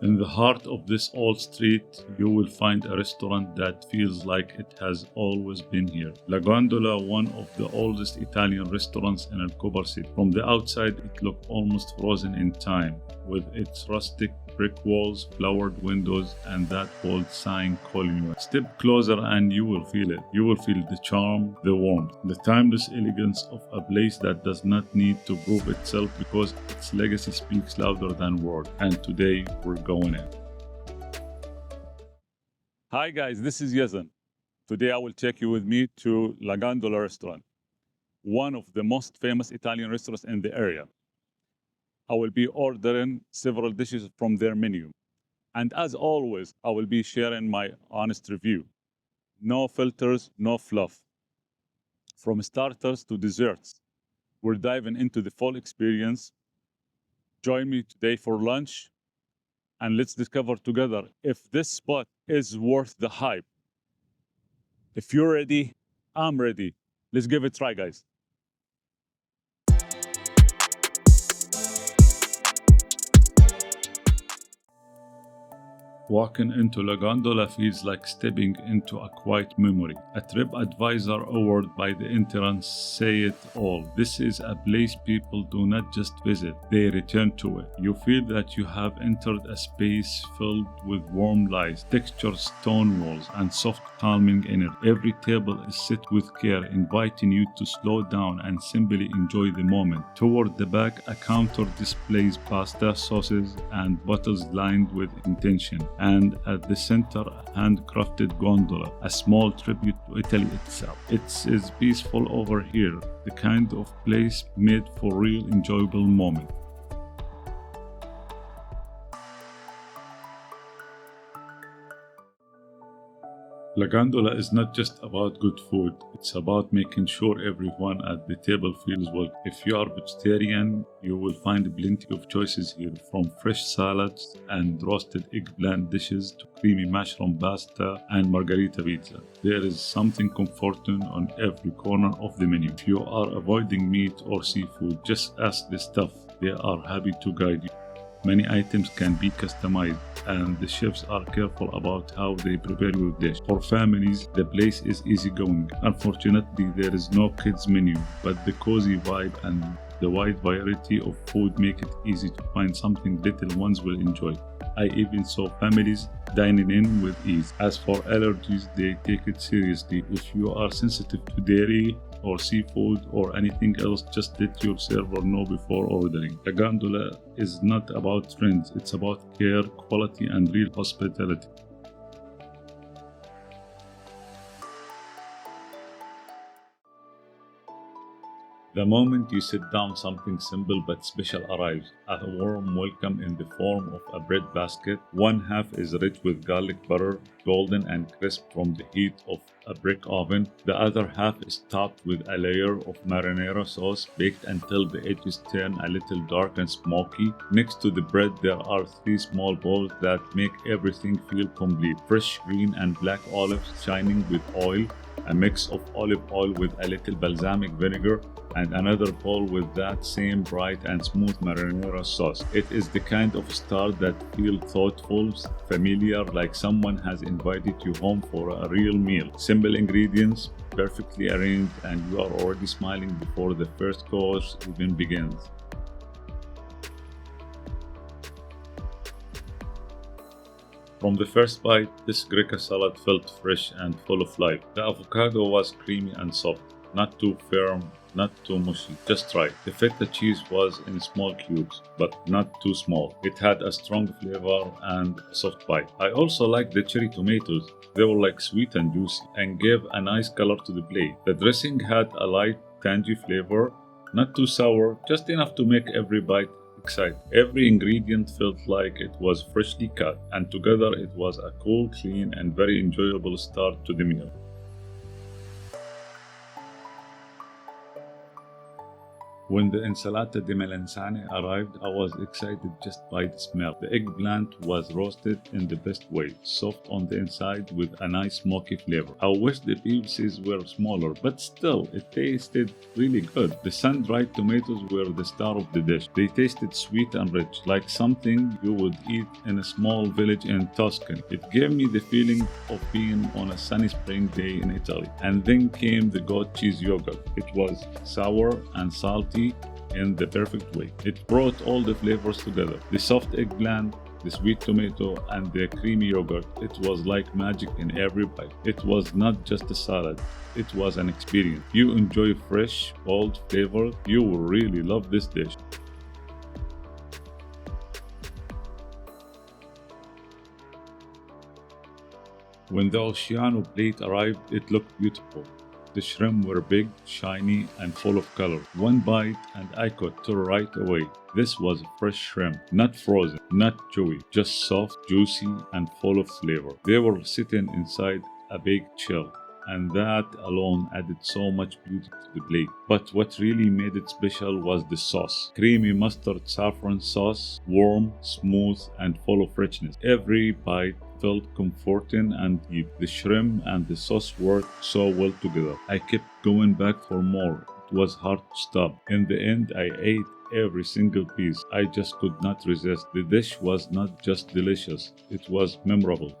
In the heart of this old street, you will find a restaurant that feels like it has always been here. La Gondola, one of the oldest Italian restaurants in Khobar city. From the outside, it looks almost frozen in time, with its rustic brick walls, flowered windows, and that bold sign calling you. Step closer and you will feel it. You will feel the charm, the warmth, the timeless elegance of a place that does not need to prove itself because its legacy speaks louder than words. And today, we're going in. Hi guys, this is Yazan. Today I will take you with me to La Gondola restaurant, one of the most famous Italian restaurants in the area. I will be ordering several dishes from their menu. And as always, I will be sharing my honest review. No filters, no fluff. From starters to desserts, we're diving into the full experience. Join me today for lunch and let's discover together if this spot is worth the hype. If you're ready, I'm ready. Let's give it a try, guys. Walking into La Gondola feels like stepping into a quiet memory. A TripAdvisor award by the entrance say it all. This is a place people do not just visit, they return to it. You feel that you have entered a space filled with warm lights, textured stone walls, and soft calming energy. Every table is set with care, inviting you to slow down and simply enjoy the moment. Toward the back, a counter displays pasta, sauces, and bottles lined with intention. And at the center, a handcrafted gondola, a small tribute to Italy itself. It is peaceful over here, the kind of place made for real enjoyable moments. La Gondola is not just about good food, it's about making sure everyone at the table feels welcome. If you are vegetarian, you will find plenty of choices here, from fresh salads and roasted eggplant dishes to creamy mushroom pasta and Margherita pizza. There is something comforting on every corner of the menu. If you are avoiding meat or seafood, just ask the staff. They are happy to guide you. Many items can be customized, and the chefs are careful about how they prepare your dish. For families, the place is easygoing. Unfortunately, there is no kids menu, but the cozy vibe and the wide variety of food make it easy to find something little ones will enjoy. I even saw families dining in with ease. As for allergies, they take it seriously. If you are sensitive to dairy or seafood or anything else, just let your server know before ordering. The gondola is not about trends, it's about care, quality, and real hospitality. The moment you sit down, something simple but special arrives. A warm welcome in the form of a bread basket. One half is rich with garlic butter, golden and crisp from the heat of a brick oven. The other half is topped with a layer of marinara sauce, baked until the edges turn a little dark and smoky. Next to the bread, there are 3 small bowls that make everything feel complete. Fresh green and black olives shining with oil, a mix of olive oil with a little balsamic vinegar, and another bowl with that same bright and smooth marinara sauce. It is the kind of start that feels thoughtful, familiar, like someone has invited you home for a real meal. Simple ingredients, perfectly arranged, and you are already smiling before the first course even begins. From the first bite, this Greek salad felt fresh and full of life. The avocado was creamy and soft, not too firm, not too mushy, just right. The feta cheese was in small cubes, but not too small. It had a strong flavor and a soft bite. I also liked the cherry tomatoes. They were like sweet and juicy and gave a nice color to the plate. The dressing had a light, tangy flavor, not too sour, just enough to make every bite exciting. Every ingredient felt like it was freshly cut, and together it was a cool, clean, and very enjoyable start to the meal. When the ensalata de melanzane arrived, I was excited just by the smell. The eggplant was roasted in the best way, soft on the inside with a nice smoky flavor. I wish the pieces were smaller, but still, it tasted really good. The sun-dried tomatoes were the star of the dish. They tasted sweet and rich, like something you would eat in a small village in Tuscany. It gave me the feeling of being on a sunny spring day in Italy. And then came the goat cheese yogurt. It was sour and salty in the perfect way. It brought all the flavors together. The soft eggplant, the sweet tomato, and the creamy yogurt. It was like magic in every bite. It was not just a salad, it was an experience. You enjoy fresh, bold flavor, you will really love this dish. When the Oceano plate arrived, it looked beautiful. The shrimp were big, shiny, and full of color. One bite and I could tell right away. This was fresh shrimp, not frozen, not chewy, just soft, juicy, and full of flavor. They were sitting inside a big shell, and that alone added so much beauty to the plate. But what really made it special was the sauce. Creamy mustard saffron sauce, warm, smooth, and full of richness. Every bite felt comforting and deep. The shrimp and the sauce worked so well together. I kept going back for more. It was hard to stop. In the end, I ate every single piece. I just could not resist. The dish was not just delicious, it was memorable.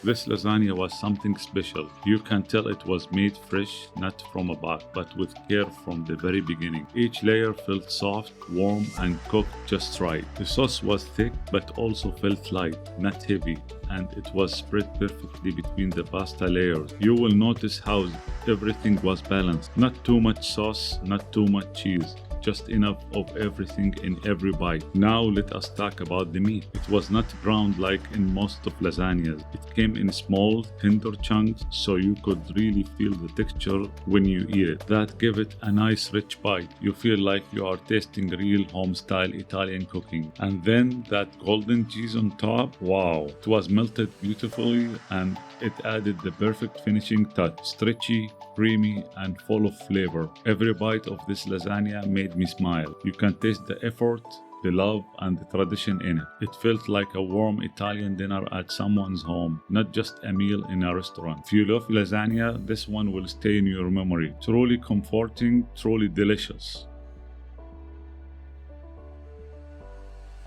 This lasagna was something special. You can tell it was made fresh, not from a box, but with care from the very beginning. Each layer felt soft, warm, and cooked just right. The sauce was thick, but also felt light, not heavy, and it was spread perfectly between the pasta layers. You will notice how everything was balanced. Not too much sauce, not too much cheese. Just enough of everything in every bite. Now let us talk about the meat. It was not browned like in most of lasagnas. It came in small, tender chunks, so you could really feel the texture when you eat it. That gave it a nice rich bite. You feel like you are tasting real home-style Italian cooking. And then that golden cheese on top, wow! It was melted beautifully and it added the perfect finishing touch. Stretchy, creamy, and full of flavor. Every bite of this lasagna made me smile. You can taste the effort, the love, and the tradition in it. It felt like a warm Italian dinner at someone's home, not just a meal in a restaurant. If you love lasagna, this one will stay in your memory. Truly comforting, truly delicious.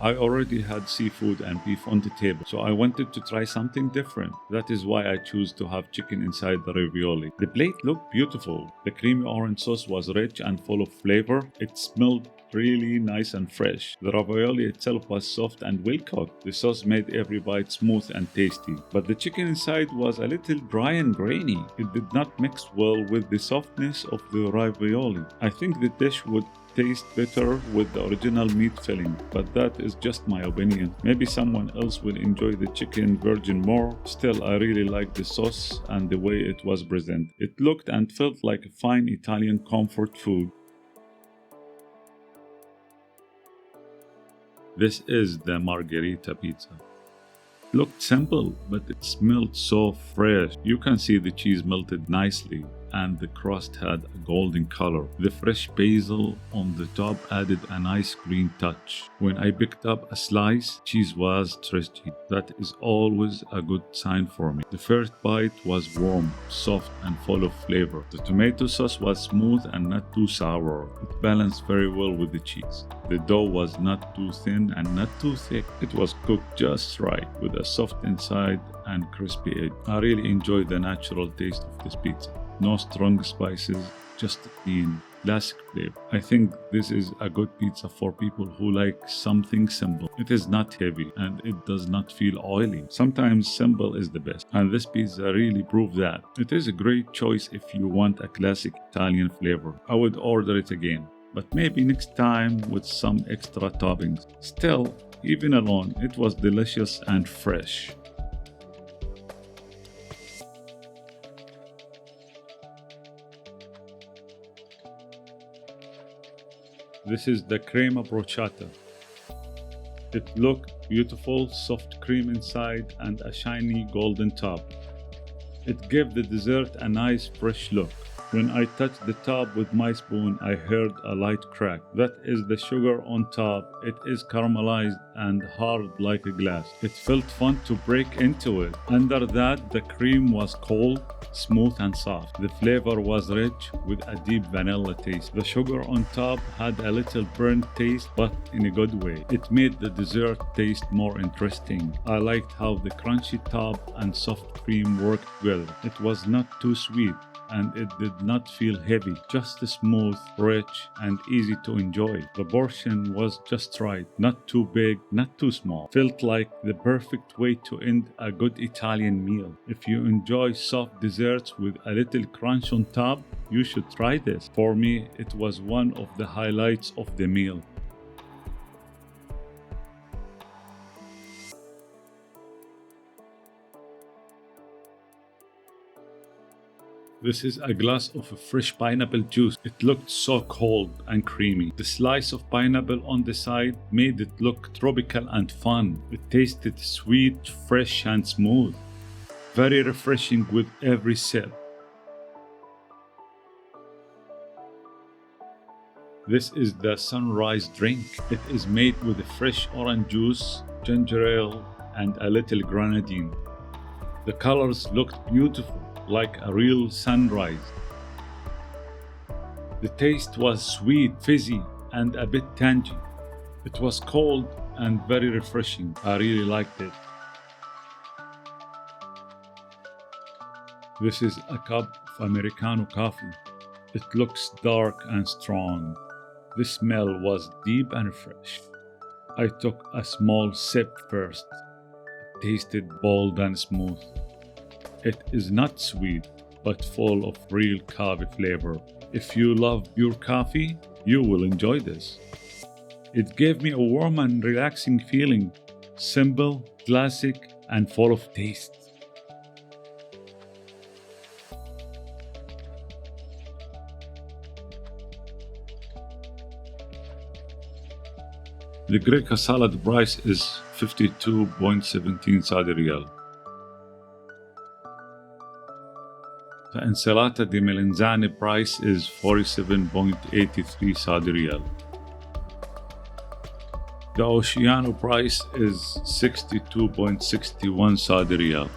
I already had seafood and beef on the table, so I wanted to try something different. That is why I chose to have chicken inside the ravioli. The plate looked beautiful. The creamy orange sauce was rich and full of flavor. It smelled really nice and fresh. The ravioli itself was soft and well cooked. The sauce made every bite smooth and tasty. But the chicken inside was a little dry and grainy. It did not mix well with the softness of the ravioli. I think the dish would taste better with the original meat filling, but that is just my opinion. Maybe someone else will enjoy the chicken virgin more. Still, I really liked the sauce and the way it was presented. It looked and felt like a fine Italian comfort food. This is the Margherita pizza. It looked simple, but it smelled so fresh. You can see the cheese melted nicely and the crust had a golden color. The fresh basil on the top added a nice green touch. When I picked up a slice, cheese was stretchy. That is always a good sign for me. The first bite was warm, soft, and full of flavor. The tomato sauce was smooth and not too sour. It balanced very well with the cheese. The dough was not too thin and not too thick. It was cooked just right, with a soft inside and crispy edge. I really enjoyed the natural taste of this pizza. No strong spices, just a clean, classic flavor. I think this is a good pizza for people who like something simple. It is not heavy and it does not feel oily. Sometimes simple is the best, and this pizza really proved that. It is a great choice if you want a classic Italian flavor. I would order it again, but maybe next time with some extra toppings. Still, even alone, it was delicious and fresh. This is the Crema Bruciata. It looked beautiful, soft cream inside and a shiny golden top. It gave the dessert a nice fresh look. When I touched the top with my spoon, I heard a light crack. That is the sugar on top. It is caramelized and hard like a glass. It felt fun to break into it. Under that, the cream was cold, smooth and soft. The flavor was rich with a deep vanilla taste. The sugar on top had a little burnt taste, but in a good way. It made the dessert taste more interesting. I liked how the crunchy top and soft cream worked together. It was not too sweet, and it did not feel heavy, just smooth, rich, and easy to enjoy. The portion was just right, not too big, not too small. Felt like the perfect way to end a good Italian meal. If you enjoy soft desserts with a little crunch on top, you should try this. For me, it was one of the highlights of the meal. This is a glass of fresh pineapple juice. It looked so cold and creamy. The slice of pineapple on the side made it look tropical and fun. It tasted sweet, fresh and smooth. Very refreshing with every sip. This is the sunrise drink. It is made with fresh orange juice, ginger ale, and a little grenadine. The colors looked beautiful, like a real sunrise. The taste was sweet, fizzy, and a bit tangy. It was cold and very refreshing. I really liked it. This is a cup of Americano coffee. It looks dark and strong. The smell was deep and fresh. I took a small sip first. It tasted bold and smooth. It is not sweet, but full of real coffee flavor. If you love pure coffee, you will enjoy this. It gave me a warm and relaxing feeling, simple, classic, and full of taste. The Greek salad price is 52.17 Saudi Riyal. The Insalata di melanzane price is 47.83 Saudi Riyal. The Oceano price is 62.61 Saudi Riyal.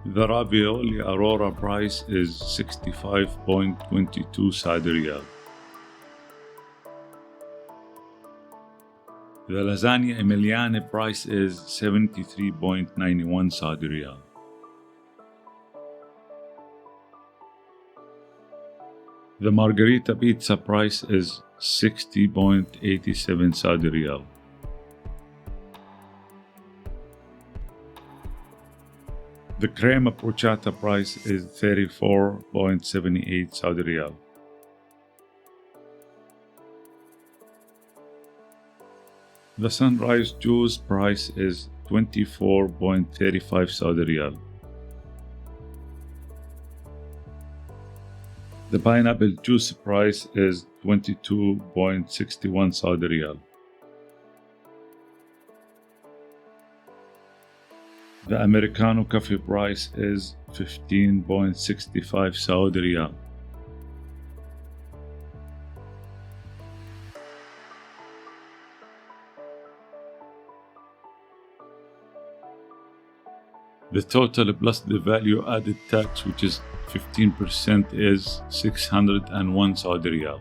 The ravioli Aurora price is 65.22 Saudi Riyal. The lasagna Emiliana price is 73.91 Saudi Riyal. The Margherita pizza price is 60.87 Saudi Riyal. The Crema Bruciata price is 34.78 Saudi Riyal. The sunrise juice price is 24.35 Saudi Riyal. The pineapple juice price is 22.61 Saudi Riyal. The Americano coffee price is 15.65 Saudi Riyal. The total plus the value added tax, which is 15%, is 601 Saudi Riyal.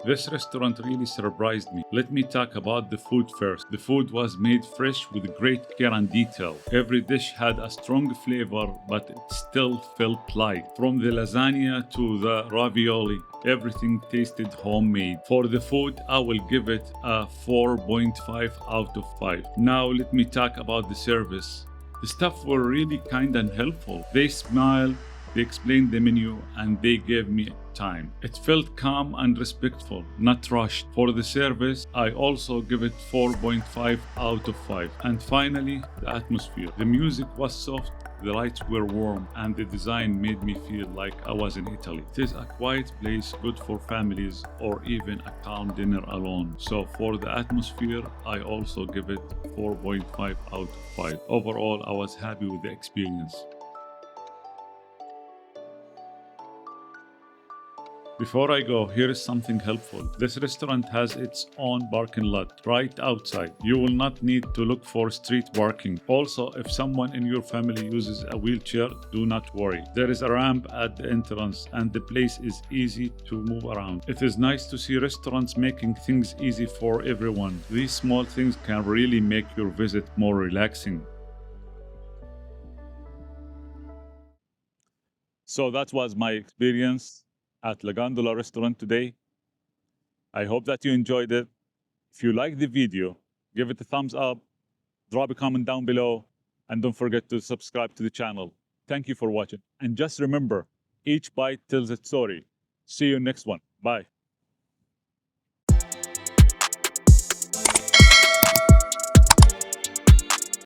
This restaurant really surprised me. Let me talk about the food first. The food was made fresh with great care and detail. Every dish had a strong flavor, but it still felt light. From the lasagna to the ravioli, everything tasted homemade. For the food, I will give it a 4.5 out of 5. Now let me talk about the service. The staff were really kind and helpful. They smiled, they explained the menu, and they gave me time. It felt calm and respectful, not rushed. For the service, I also give it 4.5 out of 5. And finally, the atmosphere. The music was soft, the lights were warm, and the design made me feel like I was in Italy. It is a quiet place, good for families or even a calm dinner alone. So for the atmosphere, I also give it 4.5 out of 5. Overall, I was happy with the experience. Before I go, here is something helpful. This restaurant has its own parking lot right outside. You will not need to look for street parking. Also, if someone in your family uses a wheelchair, do not worry. There is a ramp at the entrance and the place is easy to move around. It is nice to see restaurants making things easy for everyone. These small things can really make your visit more relaxing. So that was my experience at La Gondola restaurant today. I hope that you enjoyed it. If you liked the video, give it a thumbs up, drop a comment down below, and don't forget to subscribe to the channel. Thank you for watching. And just remember, each bite tells its story. See you next one. Bye.